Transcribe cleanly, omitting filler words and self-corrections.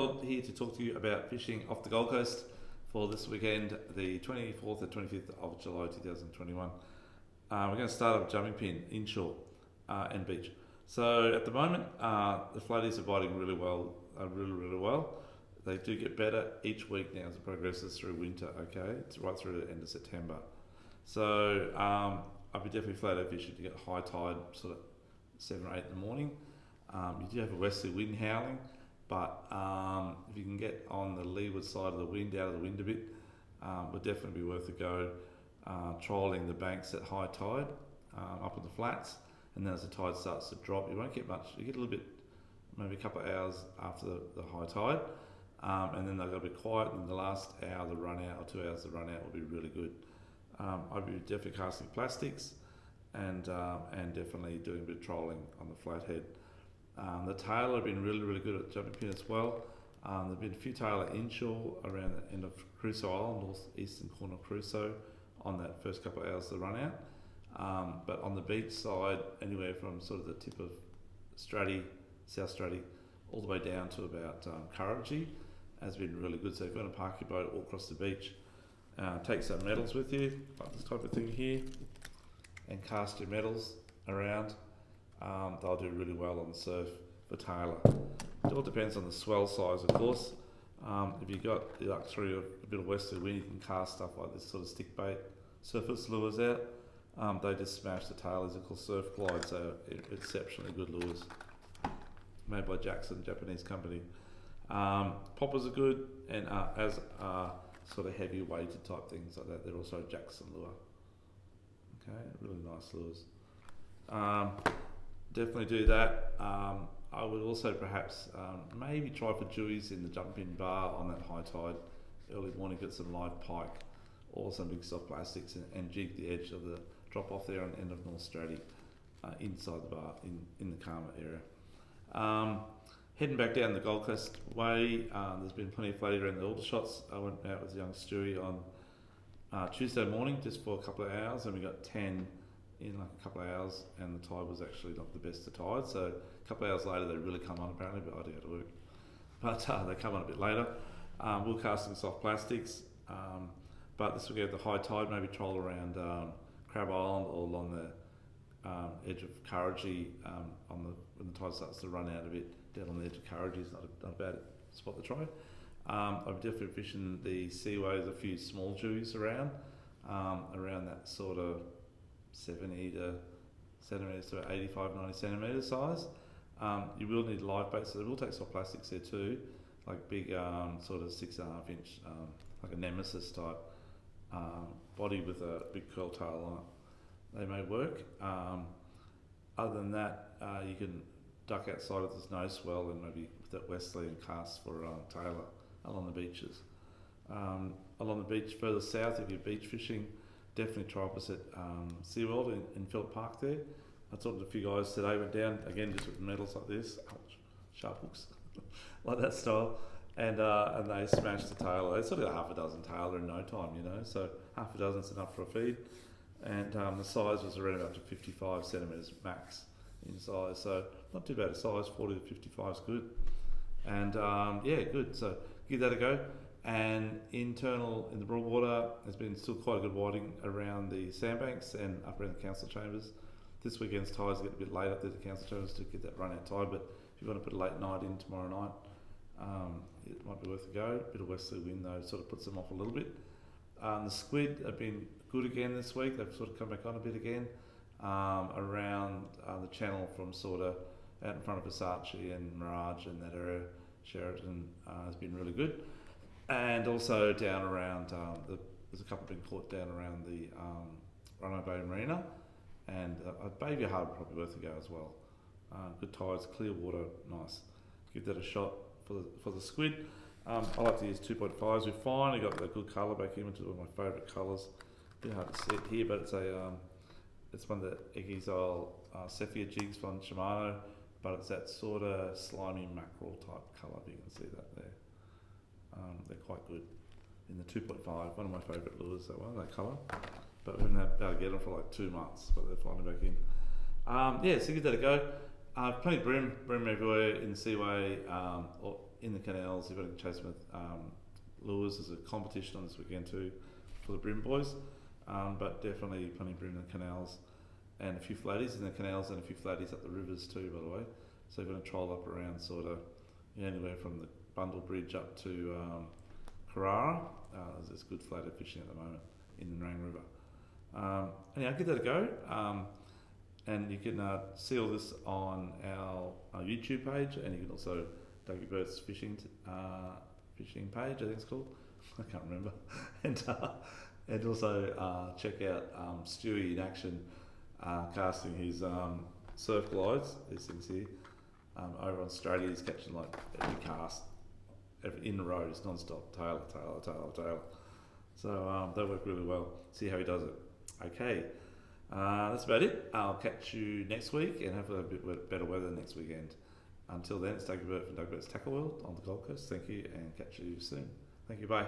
Here to talk to you about fishing off the Gold Coast for this weekend, the 24th and 25th of July 2021. We're going to start up jumping pin inshore and beach. So at the moment, the floaties are biting really well, really well. They do get better each week now as it progresses through winter. Okay, it's right through the end of September. So I'd be definitely flat out fishing to get high tide, sort of 7 or 8 in the morning. You do have a westerly wind howling. But if you can get on the leeward side of the wind, out of the wind a bit, would definitely be worth a go. Trolling the banks at high tide, up in the flats, and then as the tide starts to drop, you won't get much. You get a little bit, maybe a couple of hours after the high tide, and then they'll go a bit quiet. And the last hour, the run out, or 2 hours, the run out will be really good. I'd be definitely casting plastics, and definitely doing a bit of trolling on the flathead. The tailor have been really good at jumping pin as well. There've been a few tailor inshore around the end of Crusoe Island, northeastern corner of Crusoe, on that first couple of hours of the run out. But on the beach side, anywhere from sort of the tip of Estuary, South Estuary, all the way down to about Kurrajee, has been really good. So if you want to park your boat all across the beach, take some metals with you, like this type of thing here, and cast your metals around. They'll do really well on the surf for tailor. It all depends on the swell size, of course. If you've got the luxury of a bit of westerly wind, you can cast stuff like this sort of stick bait surface lures out. They just smash the tailors. They're called surf glides. So exceptionally good lures, made by Jackson, Japanese company. Poppers are good, and as sort of heavy weighted type things like that, they're also a Jackson lure. Okay, really nice lures. Definitely do that. I would also perhaps maybe try for dewies in the jumping bar on that high tide early morning, get some live pike or some big soft plastics, and jig the edge of the drop off there on the end of North Stratty inside the bar in the calmer area. Heading back down the Gold Coast way, there's been plenty of floating around the Aldershots. I went out with young Estuary on Tuesday morning just for a couple of hours, and we got 10 in like a couple of hours, and the tide was actually not the best of tide. So a couple of hours later, they really come on apparently, but I didn't go to work. But they come on a bit later. We're casting soft plastics, but this will get the high tide, maybe troll around Crab Island or along the edge of Kurrajee when the tide starts to run out a bit. Down on the edge of Kurrajee is not a bad spot to try. I'm definitely fishing the seaways, a few small dewies around that sort of 70 centimetres to 85, 90 centimetre size. You will need live bait, so they will take soft plastics there too, like big sort of 6.5 inch, like a nemesis type body with a big curl tail on it. They may work. Other than that, you can duck outside if there's no swell, and maybe with that westerly and cast for tailor along the beaches. Along the beach further south, if you're beach fishing, definitely try opposite SeaWorld in Phillip Park there. I talked to a few guys today, went down again just with metals like this, sharp hooks, like that style, and they smashed the tailor. They sort of got half a dozen tailor in no time, so half a dozen's enough for a feed. And the size was around about to 55 centimetres max in size, so not too bad a size. 40 to 55 is good, and good. So give that a go. And internal in the Broadwater, there's been still quite a good whiting around the sandbanks and up around the council chambers. This weekend's tides get a bit late up there at the council chambers to get that run out tide, but if you want to put a late night in tomorrow night, it might be worth a go. A bit of westerly wind though sort of puts them off a little bit. The squid have been good again this week. They've sort of come back on a bit again around the channel from sort of out in front of Versace and Mirage and that area. Sheraton has been really good. And also down around, there's a couple been caught down around the Runaway Bay Marina, and Bayview Harbour probably worth a go as well. Good tides, clear water, nice. Give that a shot for the squid. I like to use 2.5s. We've finally got the good colour back in, which is one of my favourite colours. A bit hard to see it here, but it's one of the Eggy's old Cephia jigs from Shimano, but it's that sort of slimy mackerel type colour. You can see that there. They're quite good in the 2.5. One of my favourite lures, that one, that colour. But we haven't been able to get them for like 2 months, but they're finally back in. So give that a go. Plenty of bream everywhere in the seaway, or in the canals. If you can chase them with lures, there's a competition on this weekend too for the bream boys. But definitely plenty of bream in the canals, and a few flatties in the canals, and a few flatties up the rivers too, by the way. So you're going to troll up around sort of anywhere from the Bundle Bridge up to Carrara. There's good flathead fishing at the moment in the Narang River. Anyhow, give that a go. And you can see all this on our YouTube page, and you can also Dougie Burt's fishing page, I think it's called. I can't remember. And also check out Stewie in action, casting his surf glides, these things here, over in Australia. He's catching like every cast, in a row, just non-stop, tailor. So they work really well. See how he does it. Okay. That's about it. I'll catch you next week and hopefully have a bit better weather next weekend. Until then, it's Dougie Burt from Dougie Burt's Tackle World on the Gold Coast. Thank you, and catch you soon. Thank you, bye.